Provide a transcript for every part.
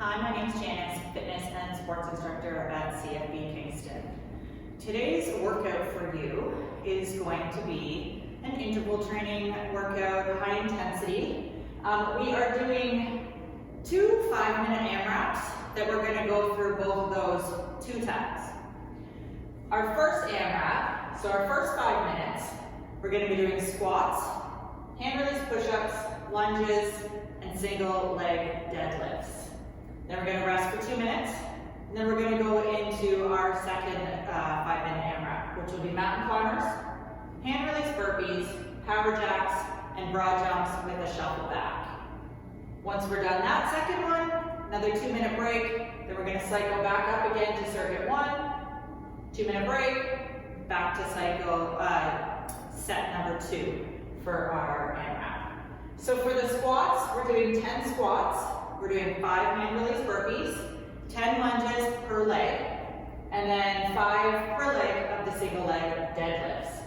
Hi, my name is Janice, fitness and sports instructor at CFB Kingston. Today's workout for you is going to be an interval training workout, high intensity. We are doing 2 5-minute AMRAPs that we're going to go through both of those 2 times. Our first AMRAP, so our first 5 minutes, we're going to be doing squats, hand release push-ups, lunges, and single leg deadlifts. Then we're going to rest for 2 minutes, and then we're going to go into our second 5-minute AMRAP, which will be mountain climbers, hand release burpees, power jacks, and broad jumps with a shuffle back. Once we're done that second one, another 2-minute break, then we're going to cycle back up again to circuit 1, 2-minute break, back to cycle set number 2 for our AMRAP. So for the squats, we're doing 10 squats. We're doing 5 hand release burpees, 10 lunges per leg, and then 5 per leg of the single leg deadlifts.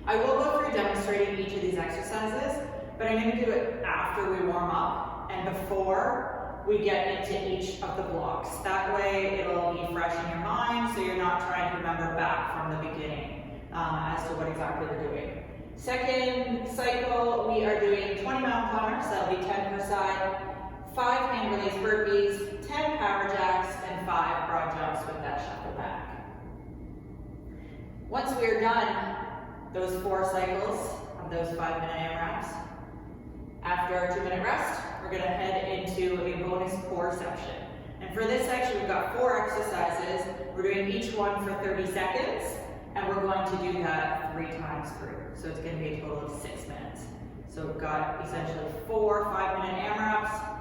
I will go through demonstrating each of these exercises, but I'm going to do it after we warm up and before we get into each of the blocks. That way it'll be fresh in your mind, so you're not trying to remember back from the beginning as to what exactly we're doing. Second cycle, we are doing 20 mountain climbers, that'll be 10 per side, 5 hand release burpees, 10 power jacks, and 5 broad jumps with that shuffle back. Once we are done those 4 cycles of those 5-minute AMRAPs, after our 2-minute rest, we're going to head into a bonus core section. And for this section, we've got 4 exercises. We're doing each one for 30 seconds, and we're going to do that 3 times through. So it's going to be a total of 6 minutes. So we've got essentially 4 5-minute AMRAPs,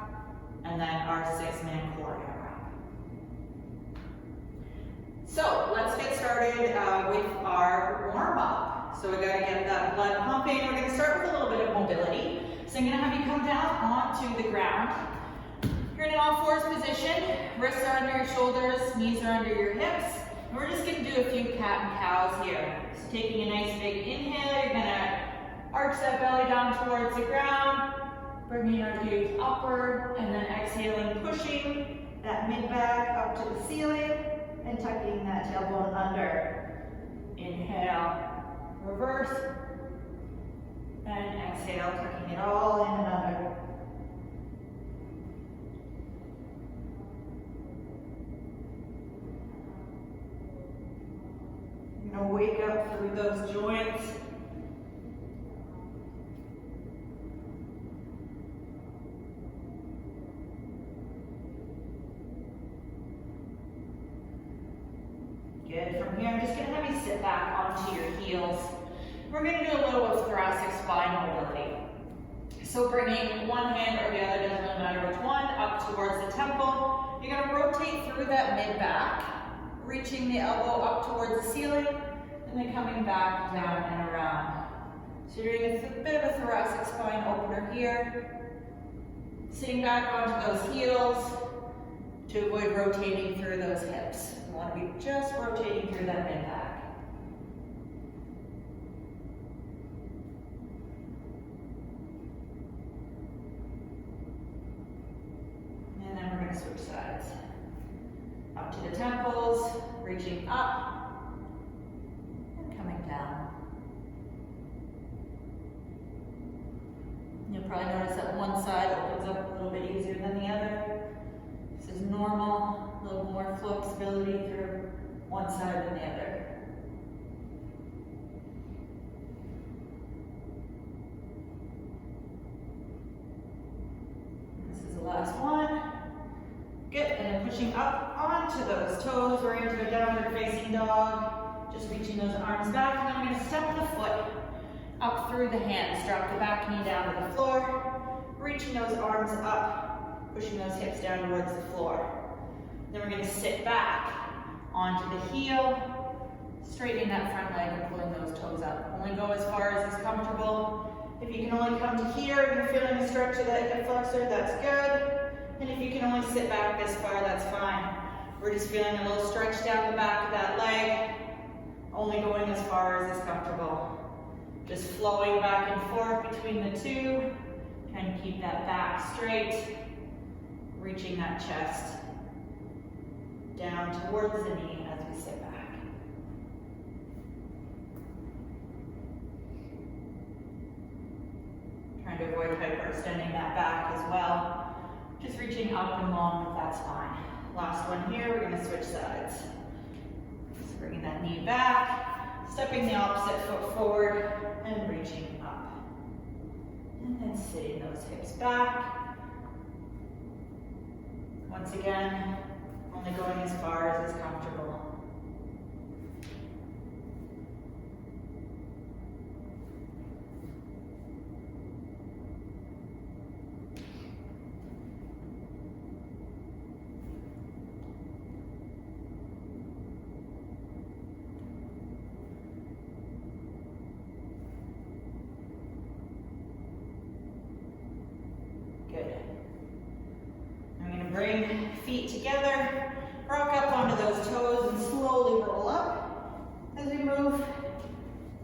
and then our 6-minute core AMRAP. So let's get started with our warm-up. So we got to get that blood pumping. We're going to start with a little bit of mobility. So I'm going to have you come down onto the ground. You're in an all-fours position. Wrists are under your shoulders, knees are under your hips. And we're just going to do a few cat and cows here. So taking a nice big inhale, you're going to arch that belly down towards the ground, bringing your glutes upward, and then exhaling, pushing that mid-back up to the ceiling, and tucking that tailbone under. Inhale, reverse, and exhale, tucking it all in and under. You're going to wake up through those joints. Good. From here, I'm just going to have you sit back onto your heels. We're going to do a little of thoracic spine mobility. So bringing one hand or the other, doesn't really matter which one, up towards the temple. You're going to rotate through that mid-back, reaching the elbow up towards the ceiling, and then coming back down and around. So you're doing a bit of a thoracic spine opener here. Sitting back onto those heels to avoid rotating through those hips. You want to be just rotating through that mid-back. And then we're going to switch sides. Up to the temples, reaching up, and coming down. You'll probably notice that one side opens up a little bit easier than the other. This is normal, a little more flexibility through one side than the other. This is the last one. Good, and then pushing up onto those toes. We're into a downward facing dog. Just reaching those arms back, and then I'm going to step the foot up through the hands. Drop the back knee down to the floor. Reaching those arms up, pushing those hips down towards the floor. Then we're going to sit back onto the heel, straightening that front leg and pulling those toes up. Only go as far as is comfortable. If you can only come to here and you're feeling a stretch of that hip flexor, that's good. And if you can only sit back this far, that's fine. We're just feeling a little stretch down the back of that leg, only going as far as is comfortable. Just flowing back and forth between the two. Trying to keep that back straight. reaching that chest down towards the knee as we sit back. Trying to avoid hyperextending that back as well. Just reaching up and long with that spine. Last one here, we're gonna switch sides. Just bringing that knee back, stepping the opposite foot forward, and reaching up. And then sitting those hips back. Once again, only going as far as is comfortable. Good. I'm going to bring feet together, rock up onto those toes, and slowly roll up as we move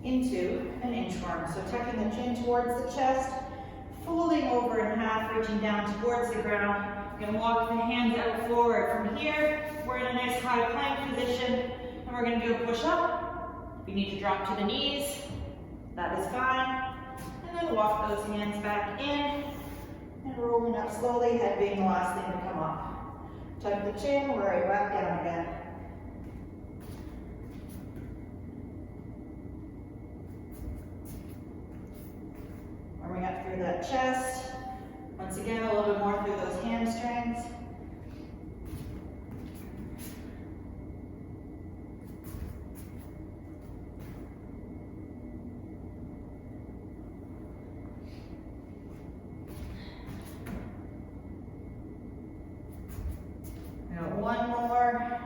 into an inchworm. So tucking the chin towards the chest, folding over in half, reaching down towards the ground. You're going to walk the hands out forward. From here, we're in a nice high plank position, and we're going to do a push up. If you need to drop to the knees, that is fine. And then walk those hands back in, and rolling up slowly, head being the last thing to come up. Tuck the chin, we're right back down again. Warming up through that chest. Once again, a little bit more through those hamstrings. One more.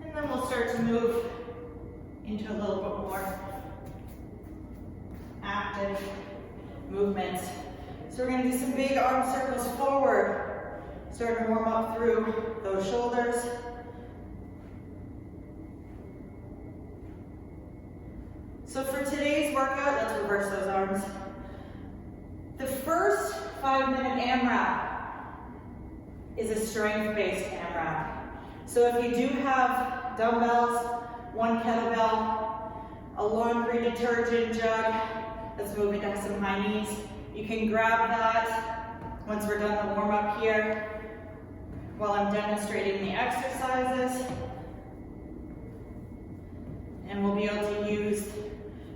And then we'll start to move into a little bit more active movements. So we're going to do some big arm circles forward. Starting to warm up through those shoulders. So for today's workout, let's reverse those arms. The first 5-minute AMRAP is a strength-based AMRAP. So if you do have dumbbells, 1 kettlebell, a laundry detergent jug, let's move into some high knees. You can grab that once we're done the warm-up here while I'm demonstrating the exercises. And we'll be able to use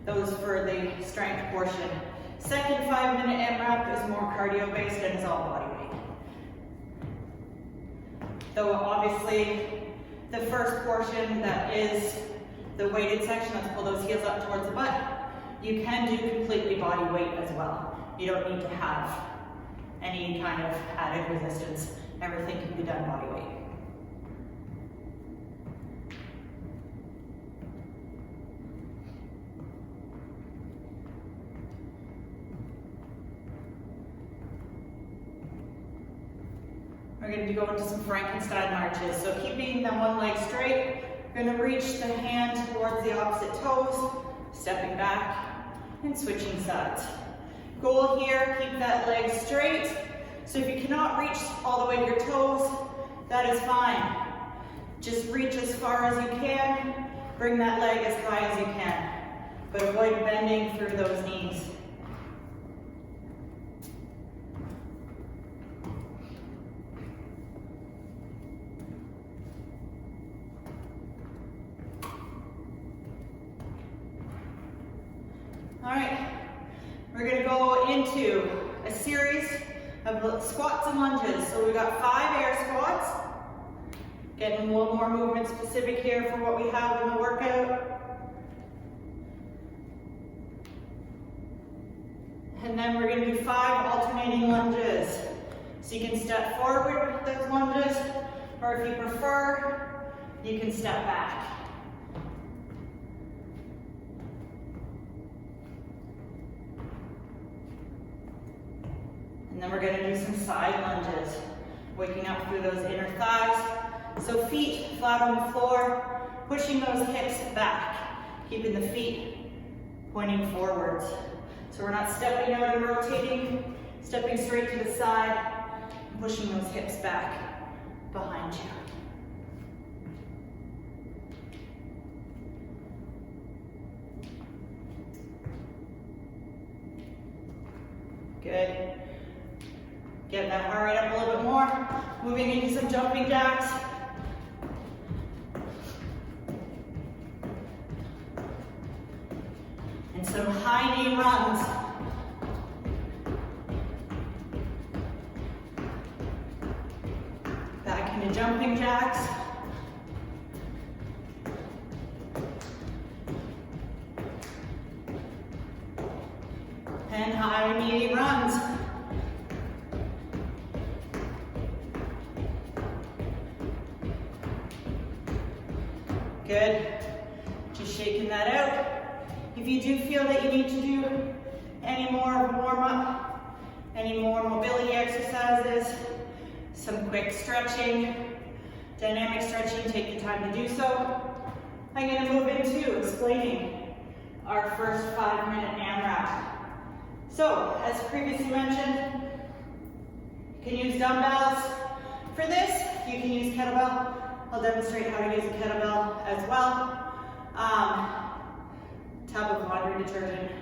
those for the strength portion. Second 5-minute AMRAP is more cardio-based and is all body weight. Though obviously, the first portion that is the weighted section, let's pull those heels up towards the butt. You can do completely body weight as well. You don't need to have any kind of added resistance. Everything can be done body weight. We're going to go into some Frankenstein marches. So keeping the one leg straight, we're going to reach the hand towards the opposite toes, stepping back and switching sides. Goal here, keep that leg straight. So if you cannot reach all the way to your toes, that is fine. Just reach as far as you can. Bring that leg as high as you can. But avoid bending through those knees. All right, we're gonna go into a series of squats and lunges. So we've got 5 air squats. Getting a little more movement specific here for what we have in the workout. And then we're gonna do 5 alternating lunges. So you can step forward with those lunges, or if you prefer, you can step back. And then we're going to do some side lunges, waking up through those inner thighs. So feet flat on the floor, pushing those hips back, keeping the feet pointing forwards. So we're not stepping out and rotating, stepping straight to the side, and pushing those hips back behind you. Good. Getting that heart rate up a little bit more. Moving into some jumping jacks. And some high knee runs. Back into jumping jacks. And high knee runs. Good. Just shaking that out. If you do feel that you need to do any more warm-up, any more mobility exercises, some quick stretching, dynamic stretching, take the time to do so. I'm going to move into explaining our first 5-minute AMRAP. So, as previously mentioned, you can use dumbbells. For this, you can use kettlebell. I'll demonstrate how to use a kettlebell as well. Tub of laundry detergent,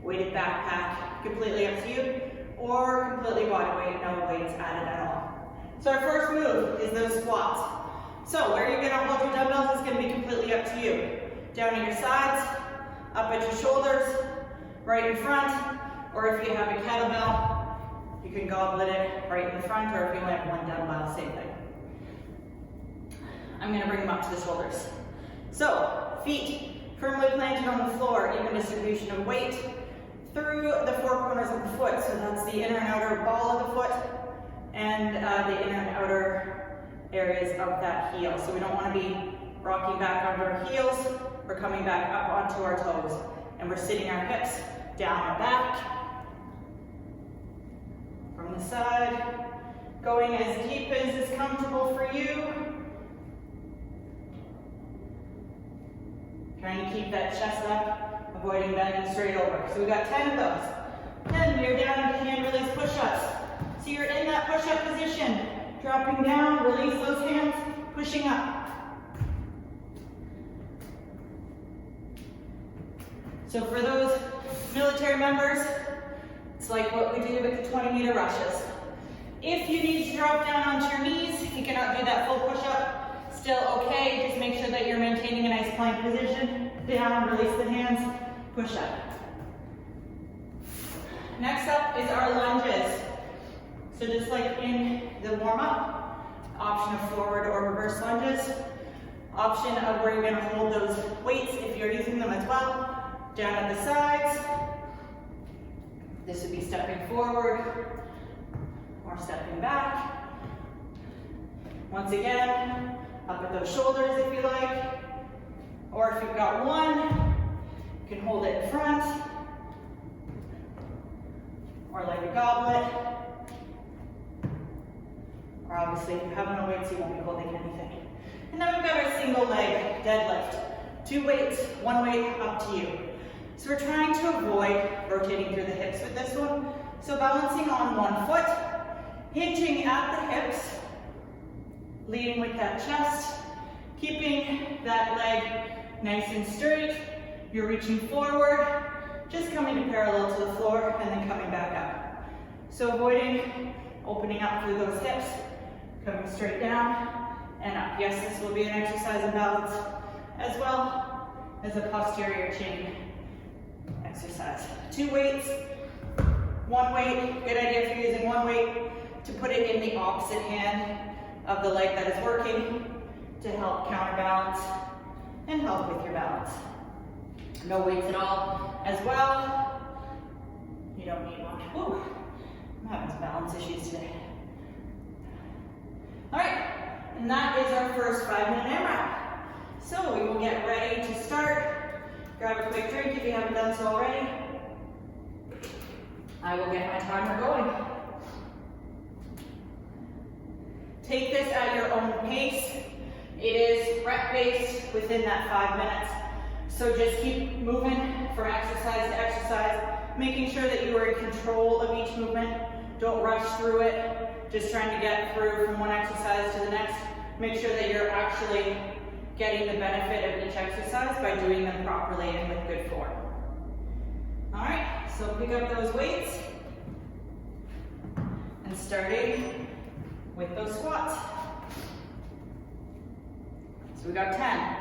weighted backpack, completely up to you, or completely body weight, no weights added at all. So our first move is those squats. So where you're gonna hold your dumbbells is gonna be completely up to you. Down at your sides, up at your shoulders, right in front, or if you have a kettlebell, you can goblet it right in the front, or if you only have one dumbbell, same thing. I'm gonna bring them up to the shoulders. So, feet firmly planted on the floor, even distribution of weight through the four corners of the foot. So that's the inner and outer ball of the foot and the inner and outer areas of that heel. So we don't want to be rocking back onto our heels. We're coming back up onto our toes. And we're sitting our hips down and back. From the side, going as deep as is comfortable for you. Trying to keep that chest up, avoiding bending straight over. So we got 10 of those. Then we're down into hand release push-ups. So you're in that push-up position, dropping down, release those hands, pushing up. So for those military members, it's like what we do with the 20-meter rushes. If you need to drop down onto your knees, you cannot do that full push-up. Still okay, just make sure that you're maintaining a nice plank position. Down, release the hands, push up. Next up is our lunges. So just like in the warm-up, option of forward or reverse lunges. Option of where you're gonna hold those weights if you're using them as well. Down at the sides. This would be stepping forward or stepping back. Once again, up at those shoulders if you like, or if you've got one, you can hold it in front, or like a goblet, or obviously if you have no weights, you won't be holding anything. And then we've got our single leg deadlift. 2 weights, 1 weight, up to you. So we're trying to avoid rotating through the hips with this one. So balancing on one foot, hinging at the hips, leading with that chest, keeping that leg nice and straight. You're reaching forward, just coming to parallel to the floor, and then coming back up. So avoiding opening up through those hips, coming straight down and up. Yes, this will be an exercise of balance as well as a posterior chain exercise. 2 weights, 1 weight. Good idea if you're using 1 weight to put it in the opposite hand of the leg that is working to help counterbalance and help with your balance. No weights at all as well. You don't need one. Whew. I'm having some balance issues today. All right, and that is our first 5-minute AMRAP. So we will get ready to start. Grab a quick drink if you haven't done so already. I will get my timer going. Take this at your own pace. It is rep-based within that 5 minutes. So just keep moving from exercise to exercise making sure that you are in control of each movement. Don't rush through it, just trying to get through from one exercise to the next. Make sure that you're actually getting the benefit of each exercise by doing them properly and with good form. All right, so pick up those weights and starting with those squats. So we got 10.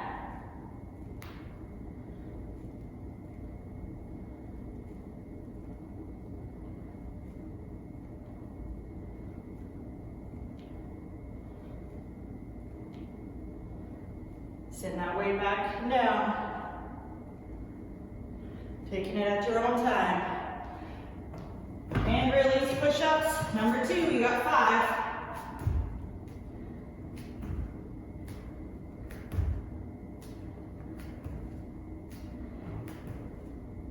Send that weight back down. Taking it at your own time. And release push-ups. Number 2, you got 5.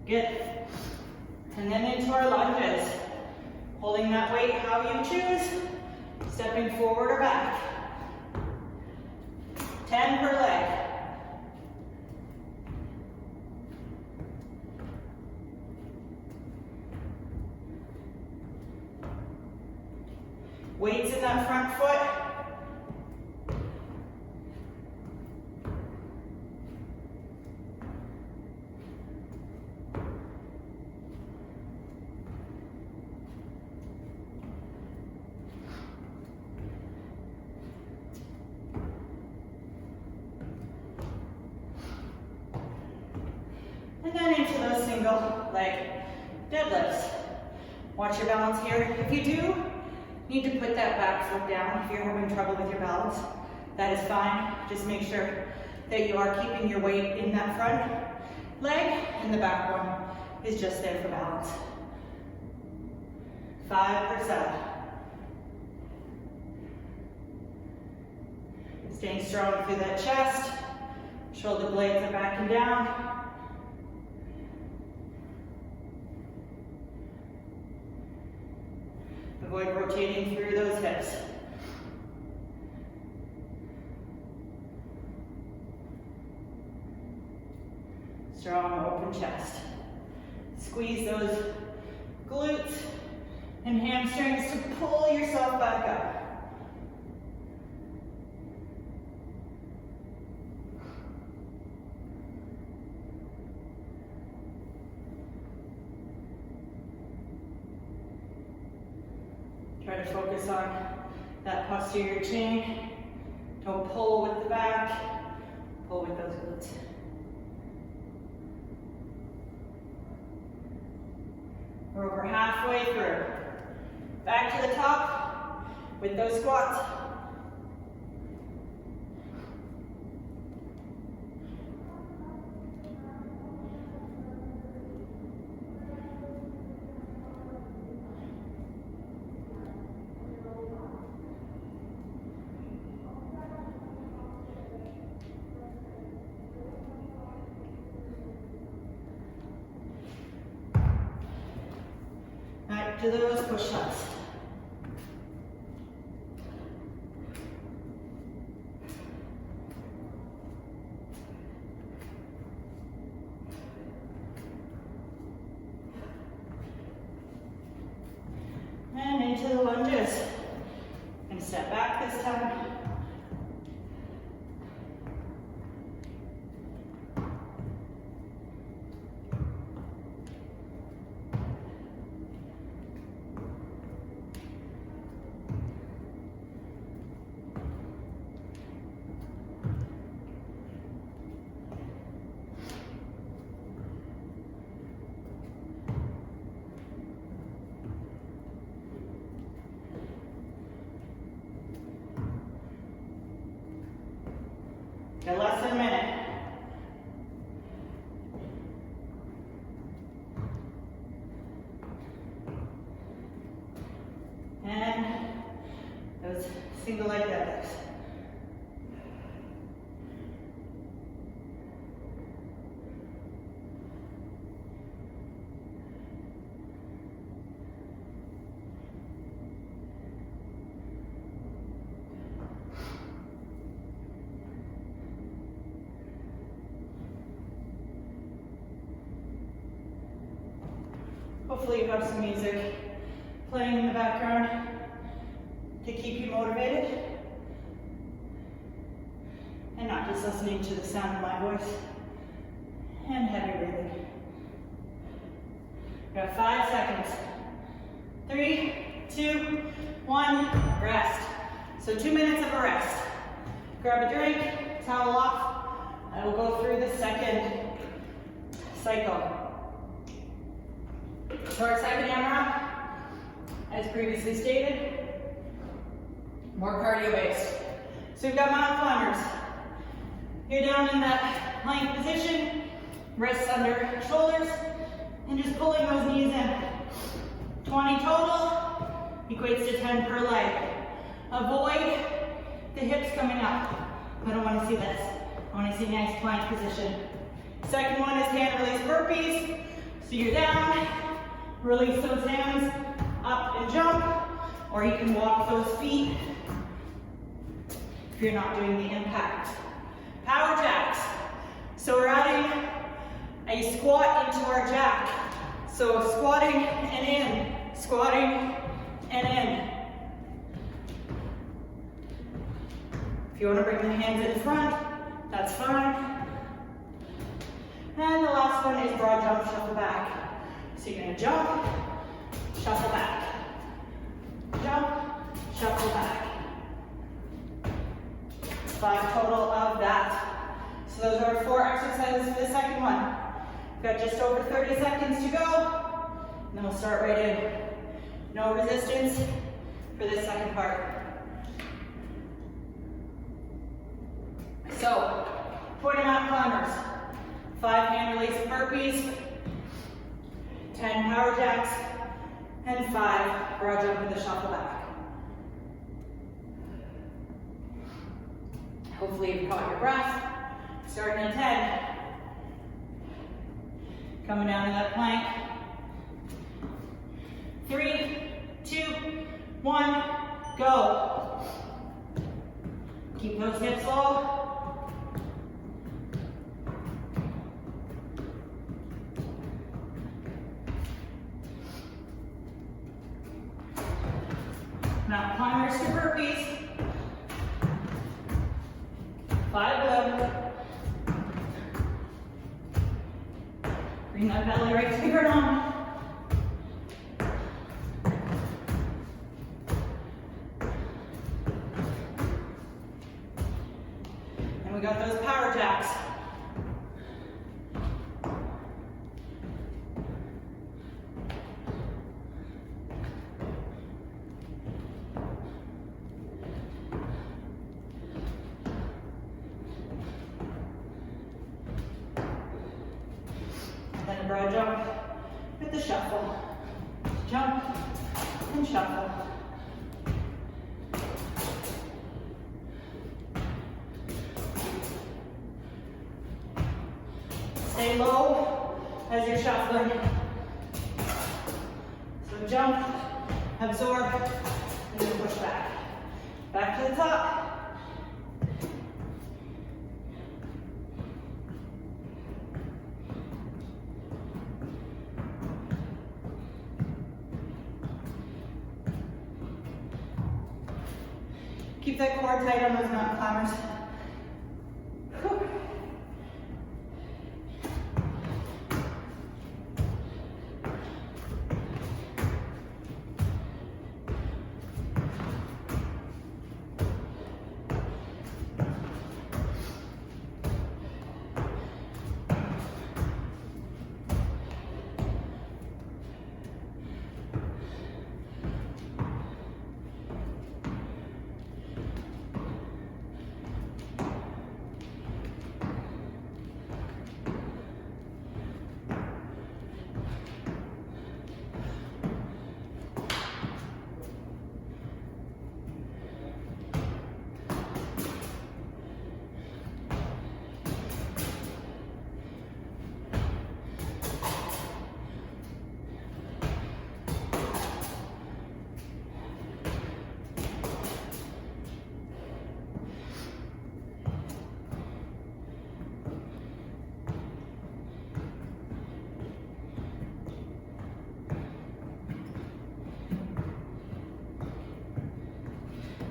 Good. And then into our lunges. Holding that weight how you choose. Stepping forward or back. 10 per leg. Weights in that front foot. And then into those single leg deadlifts. Watch your balance here. If you do need to put that back foot down, if you're having trouble with your balance, that is fine. Just make sure that you are keeping your weight in that front leg, and the back one is just there for balance. 5 per set. Staying strong through that chest. Shoulder blades are backing down. Avoid rotating through those hips. Strong open chest. Squeeze those glutes and hamstrings to pull yourself back up. Try to focus on that posterior chain. Don't pull with the back, pull with those glutes. We're over halfway through. Back to the top with those squats. To those push-ups. And into the lunges. And step back this time. Got less than a minute. And those single leg deadlifts. Hopefully you have some music playing in the background to keep you motivated and not just listening to the sound of my voice and heavy breathing. We got 5 seconds. 3, 2, 1, rest. So 2 minutes of a rest. Grab a drink, towel off. I will go through the second cycle. So our second AMRAP, as previously stated, more cardio based. So we've got mountain climbers. You're down in that plank position, wrists under shoulders, and just pulling those knees in. 20 total, equates to 10 per leg. Avoid the hips coming up. I don't want to see this. I want to see nice plank position. Second one is hand release burpees. So you're down, release those hands, up and jump, or you can walk those feet if you're not doing the impact. Power jacks. So we're adding a squat into our jack. So squatting and in, squatting and in. If you want to bring the hands in front, that's fine. And the last one is broad jump, shuffle back. So you're going to jump, shuffle back. Jump, shuffle back. 5 total of that. So those are 4 exercises for the second one. We've got just over 30 seconds to go. And then we'll start right in. No resistance for this second part. So, 20 mountain climbers, 5 hand release burpees, 10 power jacks, and 5 broad jump with a shuffle back. Hopefully you've caught your breath. Starting at 10. Coming down to that plank. 3, 2, 1, go. Keep those hips low. Mountain climbers to burpees. 5 of them. Bring that belly right to the ground. And we got those power jacks. Then a broad jump with the shuffle. Jump and shuffle. Stay low as you're shuffling. So jump, absorb, and then push back. Back to the top. Keep that core tight on those mountain climbers. Whew.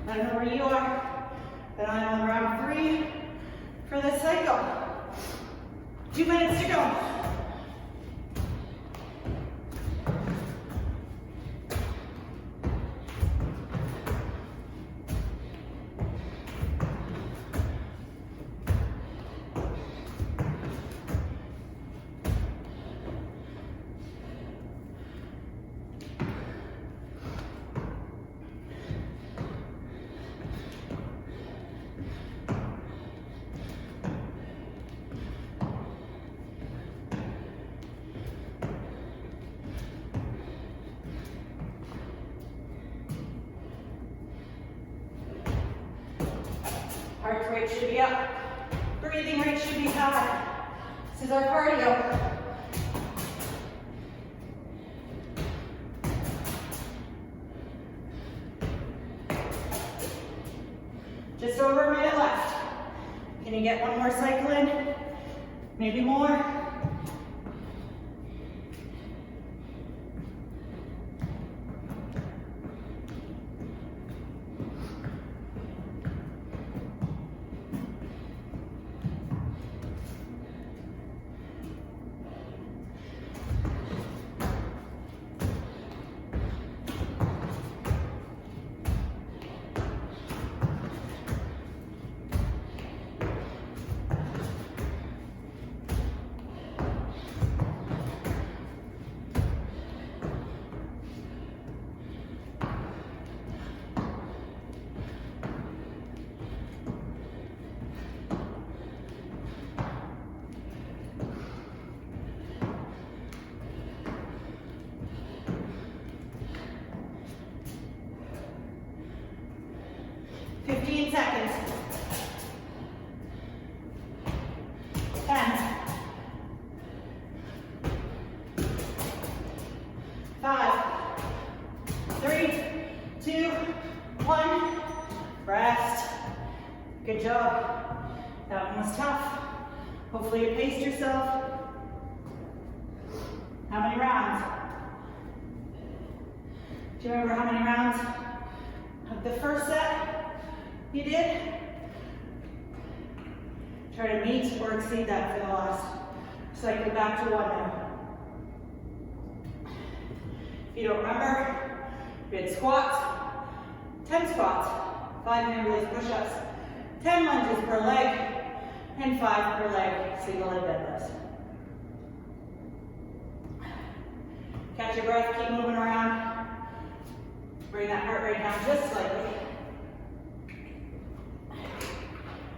I don't know where you are, but I'm on round 3 for this cycle. 2 minutes to go. Heart rate should be up. Breathing rate should be high. This is our cardio. Just over a minute left. Can you get one more cycle in? Maybe more. Seconds. 10. 5. 3, 2, 1. Rest. Good job. That one was tough. Hopefully you paced yourself. How many rounds? Do you remember how many rounds of the first set you did? Try to meet or exceed that for the last cycle. Back to 1 now. If you don't remember, we had squats, 10 squats, 5 hand release push-ups, 10 lunges per leg, and 5 per leg single leg deadlifts. Catch your breath, keep moving around. Bring that heart rate down just slightly.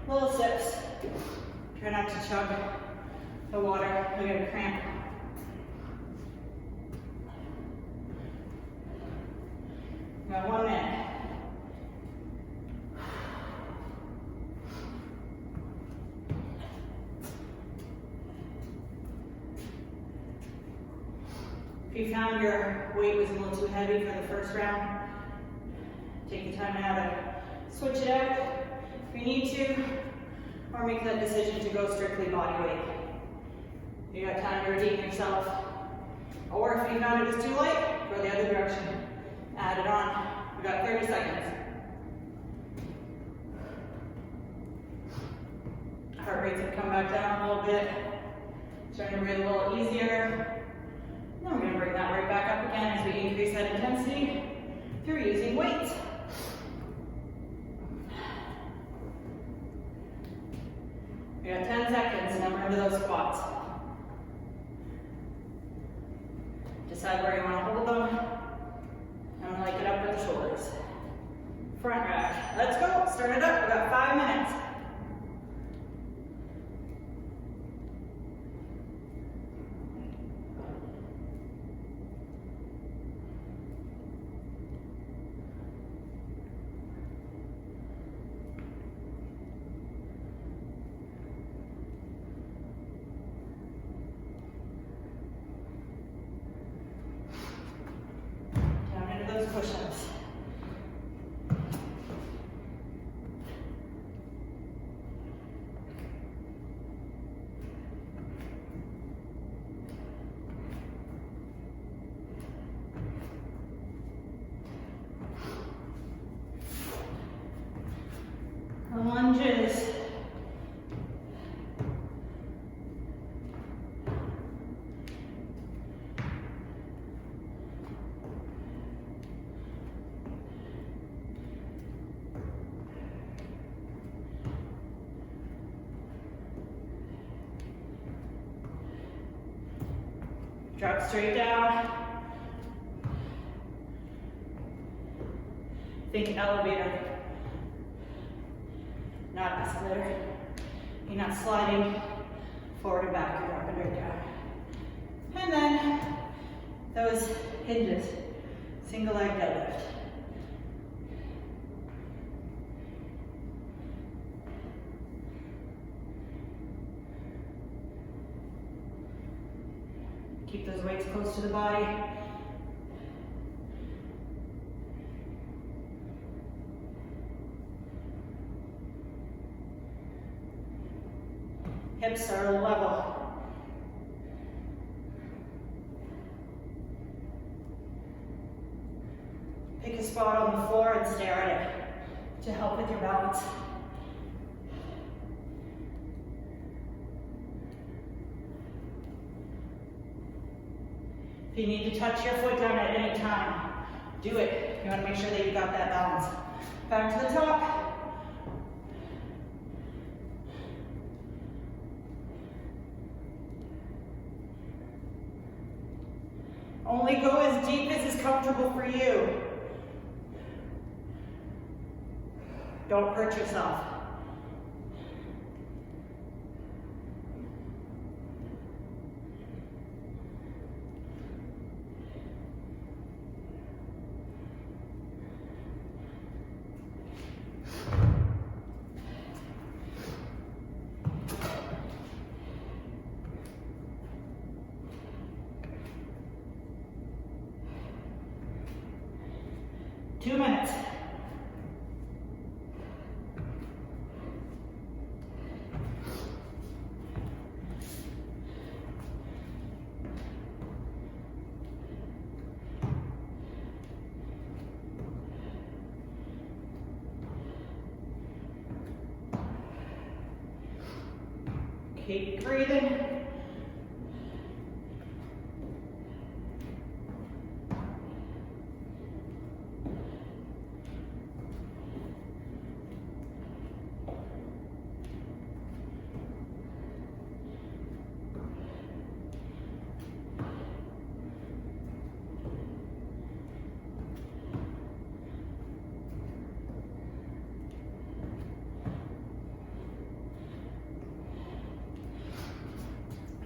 Little sips. Try not to chug the water. You'll get a cramp. Got 1 minute. If you found your weight was a little too heavy for the first round, take the time now to switch it out if you need to, or make that decision to go strictly body weight. You got time to redeem yourself. Or if you found it was too light, go the other direction. Add it on. We got 30 seconds. Heart rates have come back down a little bit. Starting to breathe a little easier. Then we're going to bring that right back up again as we increase that intensity through using weights. We got 10 seconds, and then we're into those squats. Decide where you want to hold them. I'm going to like it up with the shoulders. Front rack. Let's go. Start it up. We've got 5 minutes. Push-ups. Drop straight down. Think elevator, not escalator. You're not sliding forward and back, you're dropping right down. And then those hinges, single leg deadlift. Keep those weights close to the body. Hips are level. Pick a spot on the floor and stare at it to help with your balance. If you need to touch your foot down at any time, do it. You want to make sure that you got that balance. Back to the top. Only go as deep as is comfortable for you. Don't hurt yourself. Two minutes. Keep breathing.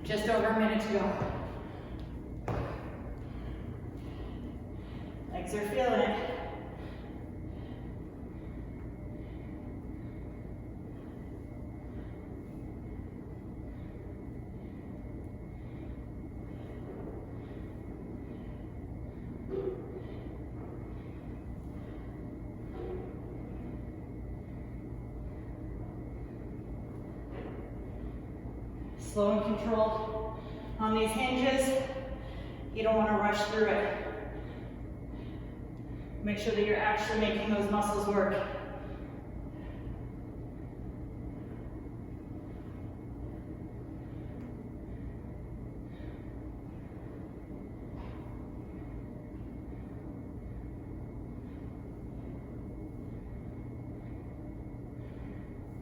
Just over a minute to go. Legs are feeling it. Slow and controlled on these hinges. You don't want to rush through it. Make sure that you're actually making those muscles work.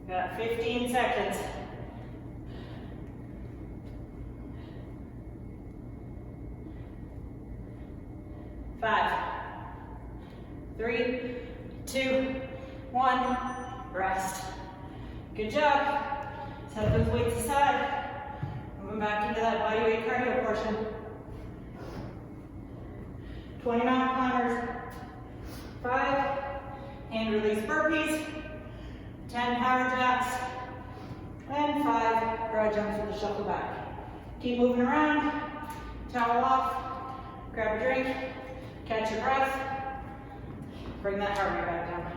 Got 15 seconds. 5, 3, 2, 1, rest. Good job. Set those weights aside. Moving back into that body weight cardio portion. 20 mountain climbers. 5, hand release burpees. 10 power jacks. And 5 broad jumps with a shuffle back. Keep moving around. Towel off. Grab a drink. Catch your breath. Bring that heart rate back down.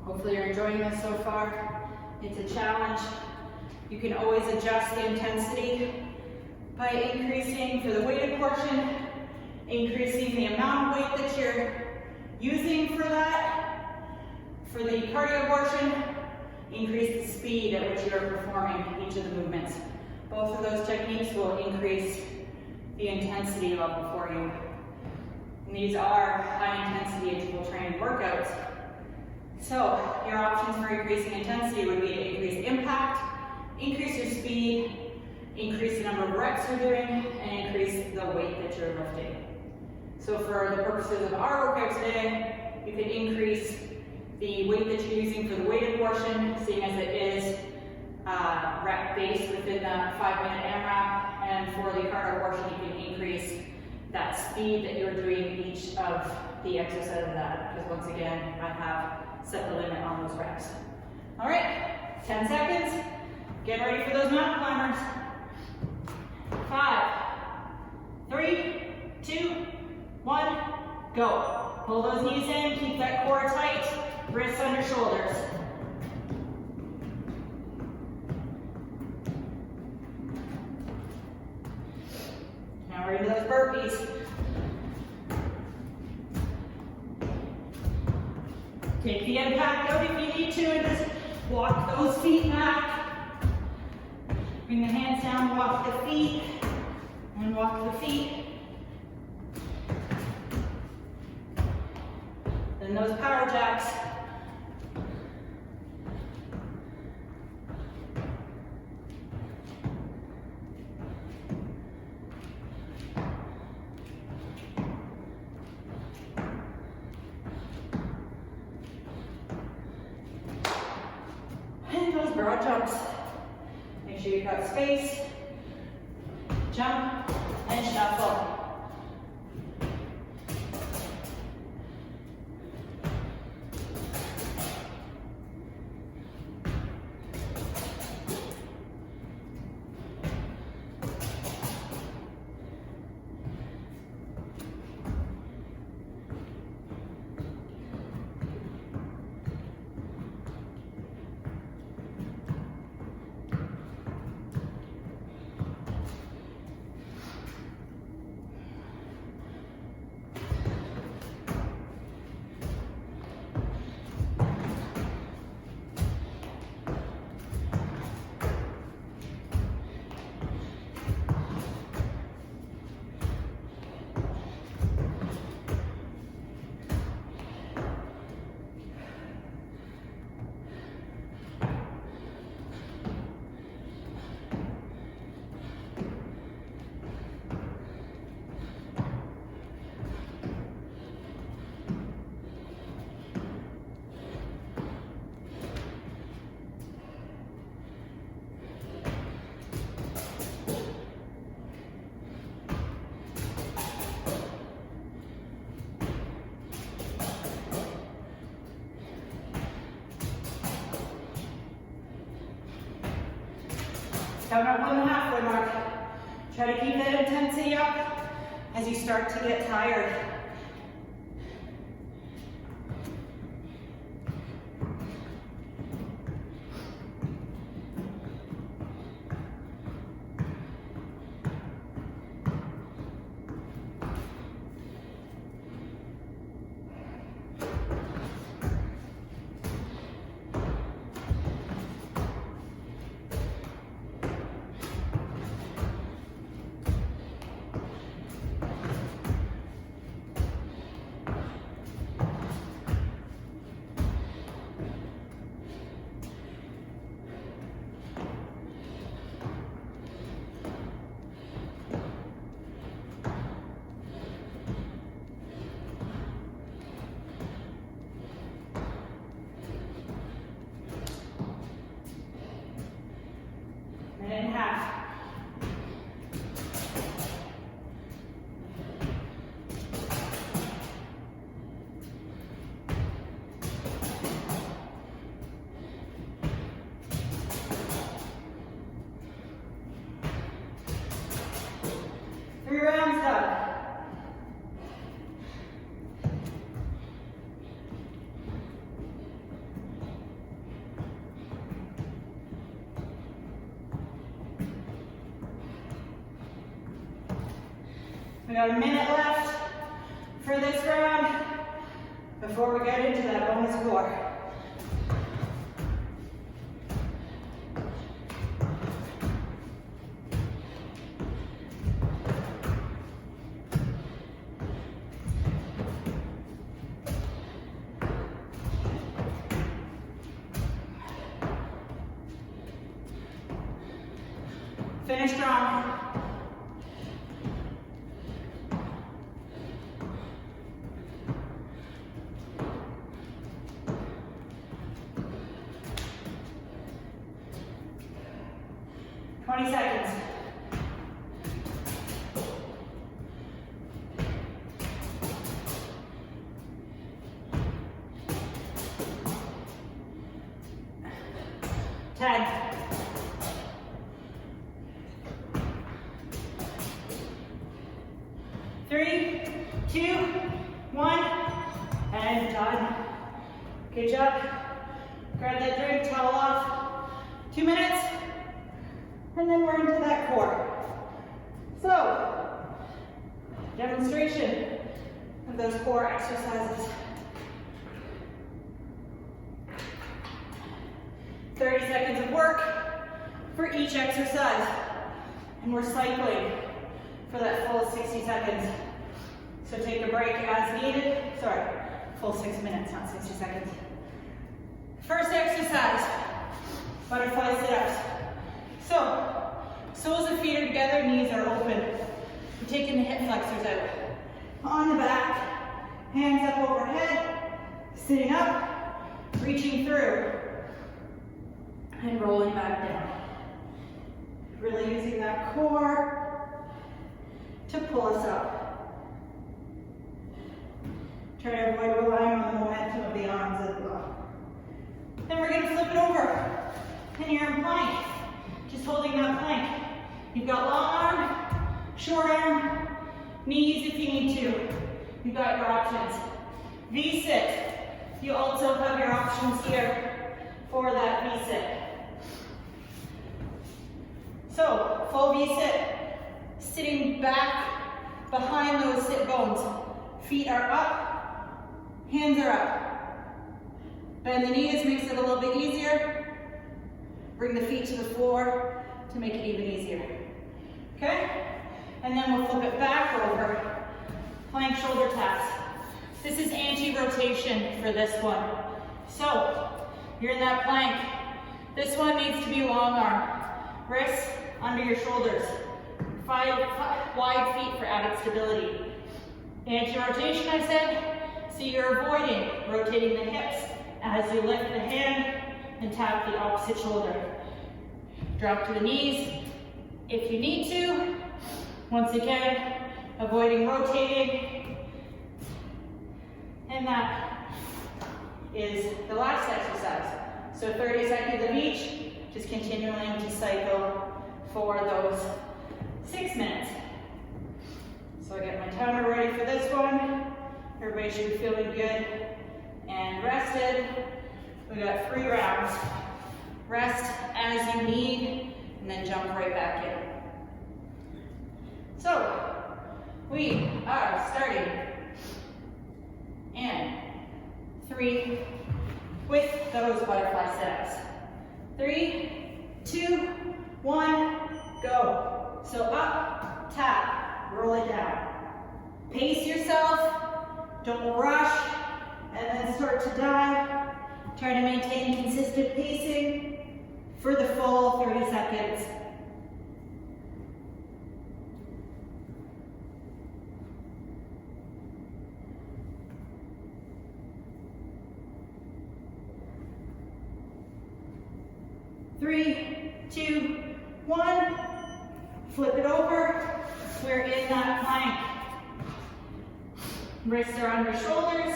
Hopefully you're enjoying this so far. It's a challenge. You can always adjust the intensity by increasing for the weighted portion, increasing the amount of weight that you're using for that. For the cardio portion, increase the speed at which you are performing each of the movements. Both of those techniques will increase the intensity level for you. And these are high intensity interval training workouts. So your options for increasing intensity would be to increase impact, increase your speed, increase the number of reps you're doing, and increase the weight that you're lifting. So for the purposes of our workout today, you could increase the weight that you're using for the weighted portion, seeing as it is rep based within the 5-minute AMRAP, and for the cardio portion, you can increase that speed that you're doing each of the exercises of that, because once again, I have set the limit on those reps. All right, 10 seconds. Get ready for those mountain climbers. 5, 3, 2, 1, go. Pull those knees in, keep that core tight, wrists under shoulders. Now we're into those burpees. Take the impact out if you need to, and just walk those feet back. Bring the hands down, walk the feet, and walk the feet. Then those power jacks. And those broad jumps. Make sure you've got space. Jump and shuffle. Count up on the halfway mark. Try to keep that intensity up as you start to get tired. Minute and a half. Three rounds done. We got a minute left for this round before we get into that bonus core. Finish strong. Seconds. Three, two, one, and done. Good job. Grab that drink, towel off. 2 minutes, and then we're into that core. So, demonstration of those core exercises. 30 seconds of work for each exercise. And we're cycling for that full 60 seconds. So take a break as needed. Sorry, full 6 minutes, not 60 seconds. First exercise, butterfly sit-ups. So, soles of feet are together, knees are open. We're taking the hip flexors out. On the back, hands up overhead, sitting up, reaching through, and rolling back down. Really using that core to pull us up. Try to avoid relying on the momentum of the arms as well. Then we're going to flip it over. And you're in plank. Just holding that plank. You've got long arm, short arm, knees if you need to. You've got your options. V-sit. You also have your options here for that V-sit. So, full V-sit. Sitting back behind those sit bones. Feet are up, hands are up. Bend the knees, makes it a little bit easier. Bring the feet to the floor to make it even easier. Okay? And then we'll flip it back over. Plank shoulder taps. This is anti-rotation for this one. So, you're in that plank. This one needs to be long arm. Wrists under your shoulders. Wide feet for added stability. Anti-rotation, I said, so you're avoiding rotating the hips as you lift the hand and tap the opposite shoulder. Drop to the knees if you need to. Once again, avoiding rotating. And that is the last exercise. So 30 seconds of each, just continuing to cycle for those 6 minutes. So I get my timer ready for this one. Everybody should be feeling good and rested. We got 3 rounds. Rest as you need, and then jump right back in. So, we are starting in 3 with those butterfly sit-ups. 3, 2, 1, go. So up, tap, roll it down. Pace yourself, don't rush, and then start to dive. Try to maintain consistent pacing for the full 30 seconds. Three, 2, 1. Flip it over. We're in that plank. Wrists are under shoulders.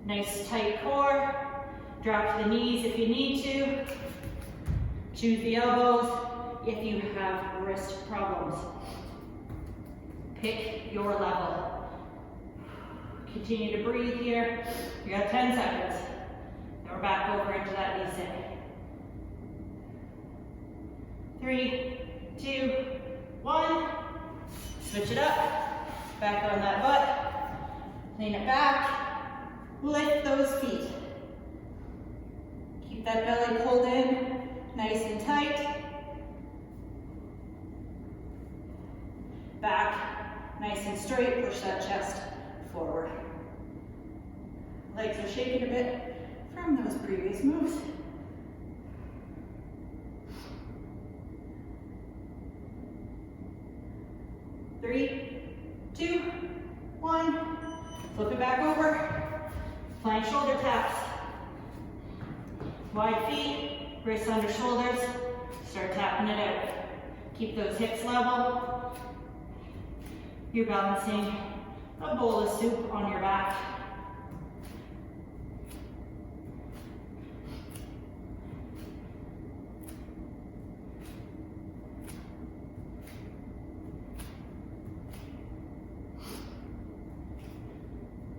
Nice tight core. Drop to the knees if you need to. Choose the elbows if you have wrist problems. Pick your level. Continue to breathe here. You got 10 seconds. And we're back over into that knee sit. 3, 2, 1. Switch it up. Back on that butt. Lean it back. Lift those feet. Keep that belly pulled in, nice and tight. Back, nice and straight. Push that chest forward. Legs are shaking a bit from those previous moves. Flip it back over. Plank shoulder taps. Wide feet, wrists under shoulders. Start tapping it out. Keep those hips level. You're balancing a bowl of soup on your back.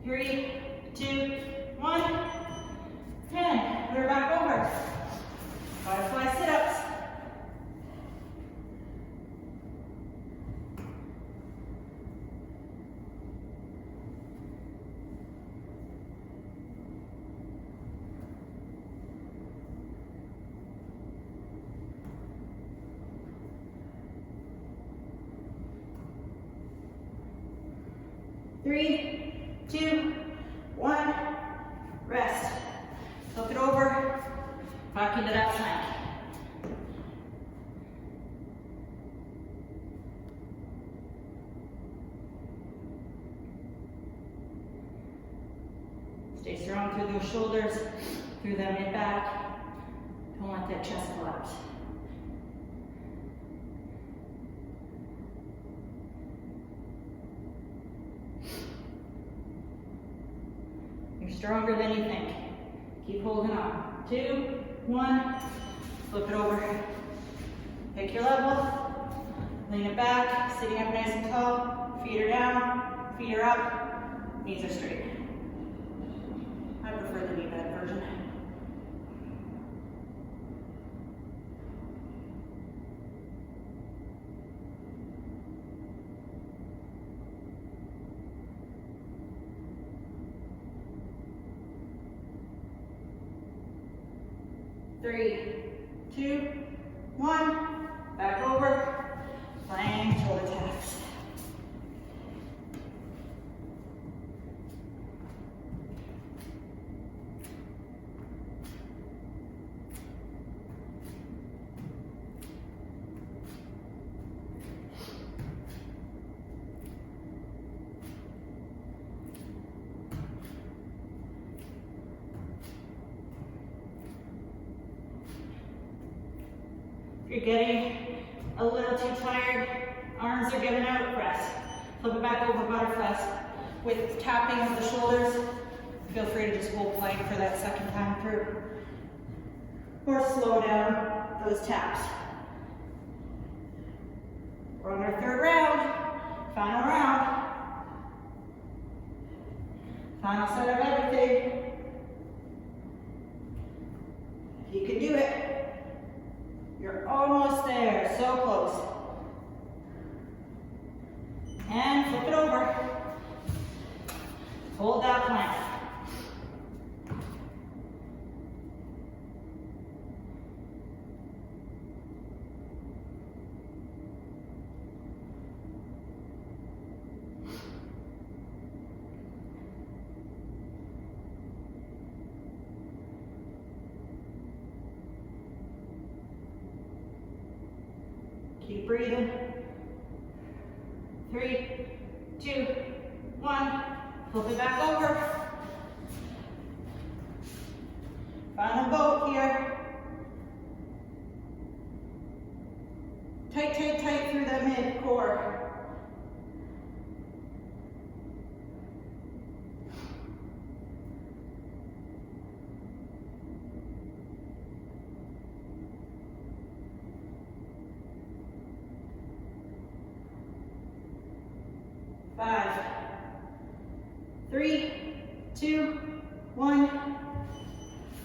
Three, two, one, 10. Put her back over. Butterfly sit-ups. Three, two, one, rest. Flip it over, back into that plank. Stay strong through those shoulders, through that mid back. Don't let that chest collapse. You're stronger than you think. Keep holding on. 2, 1, flip it over. Pick your level, lean it back, sitting up nice and tall. Feet are down, feet are up, knees are straight. I prefer the knee bend version. Three, two, one, back over, plank shoulder taps. If you're getting a little too tired, arms are giving out, rest. Flip it back over, butterflies. With tapping of the shoulders, feel free to just hold plank for that second time through. Or slow down those taps. We're on our third round, final round. Final set of everything. You can do it. You're almost there, so close. And flip it over. Hold that plank. Keep breathing. 3, 2, 1. Flip it back over. Final boat here. Tight, tight, tight through that mid core. Five, 3, 2, 1.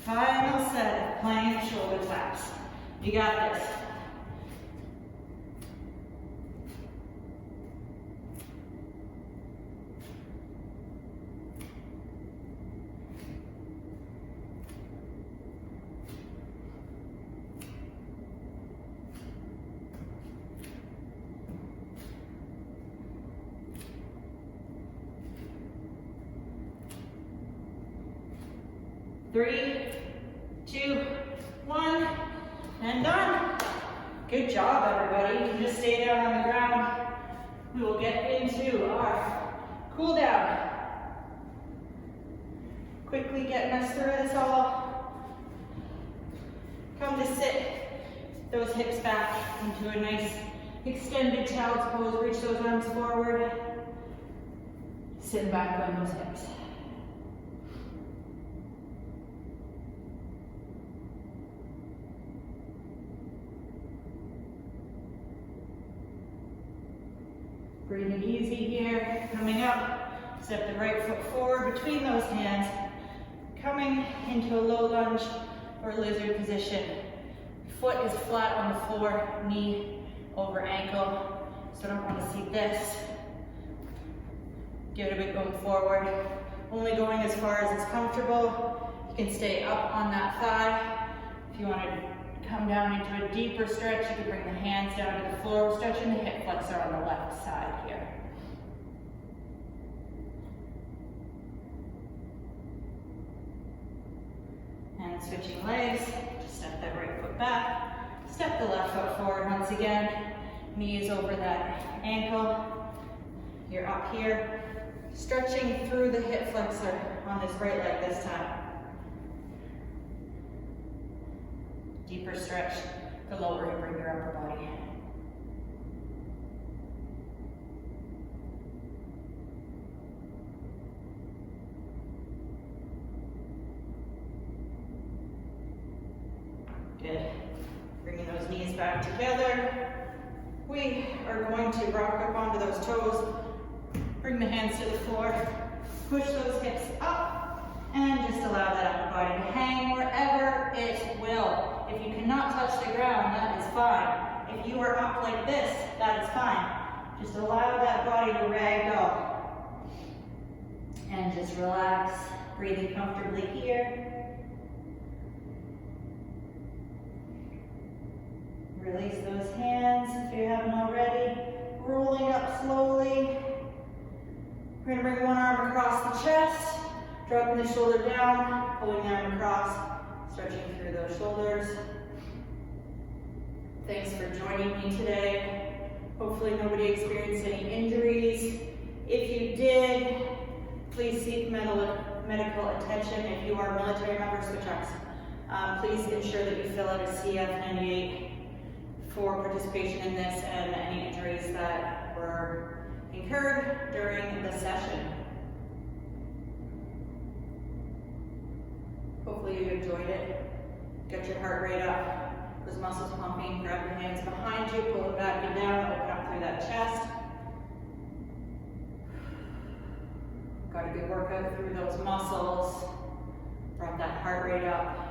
Final set of plank shoulder taps. You got this. Three, 2, 1, and done. Good job, everybody. You can just stay down on the ground. We will get into our cool down. quickly getting us through this all. Come to sit those hips back into a nice extended child's pose. Reach those arms forward. Sit back on those hips. Breathing easy here. Coming up, step the right foot forward between those hands. Coming into a low lunge or lizard position. Foot is flat on the floor, knee over ankle. So I don't want to see this. Give it a bit going forward. Only going as far as it's comfortable. You can stay up on that thigh. If you want to come down into a deeper stretch, you can bring the hands down to the floor. We're stretching the hip flexor on the left side here. And switching legs, just step that right foot back, step the left foot forward once again, knees over that ankle. You're up here, stretching through the hip flexor on this right leg this time. Deeper stretch, the lower you bring your upper body. Good. Bringing those knees back together. We are going to rock up onto those toes. Bring the hands to the floor. Push those hips up and just allow that upper body to hang wherever it will. If you cannot touch the ground, that is fine. If you are up like this, that is fine. Just allow that body to ragdoll. And just relax, breathing comfortably here. Release those hands if you haven't already. Rolling up slowly. We're going to bring one arm across the chest, dropping the shoulder down, pulling the arm across, stretching through those shoulders. Thanks for joining me today. Hopefully nobody experienced any injuries. If you did, please seek medical attention. If you are military members, switch arms. Please ensure that you fill out a CF98 for participation in this and any injuries that were incurred during the session. Hopefully you enjoyed it. Get your heart rate up, those muscles pumping. Grab your hands behind you, pull it back and down, open up through that chest. Got a good workout through those muscles. Brought that heart rate up.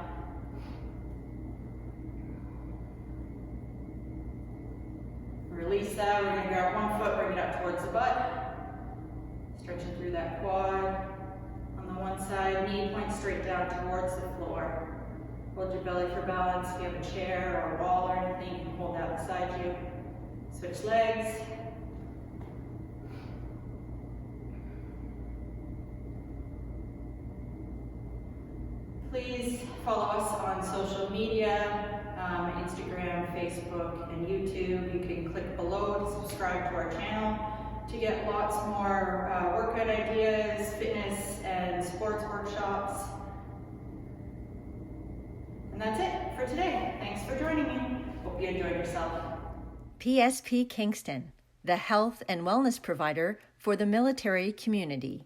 Release that. We're going to grab one foot, bring it up towards the butt. Stretching through that quad. On the one side, knee points straight down towards the floor. Hold your belly for balance. If you have a chair or a wall or anything, you can hold that beside you. Switch legs. Please follow us on social media. Instagram, Facebook, and YouTube. You can click below to subscribe to our channel to get lots more workout ideas, fitness, and sports workshops. And that's it for today. Thanks for joining me. Hope you enjoyed yourself. PSP Kingston, the health and wellness provider for the military community.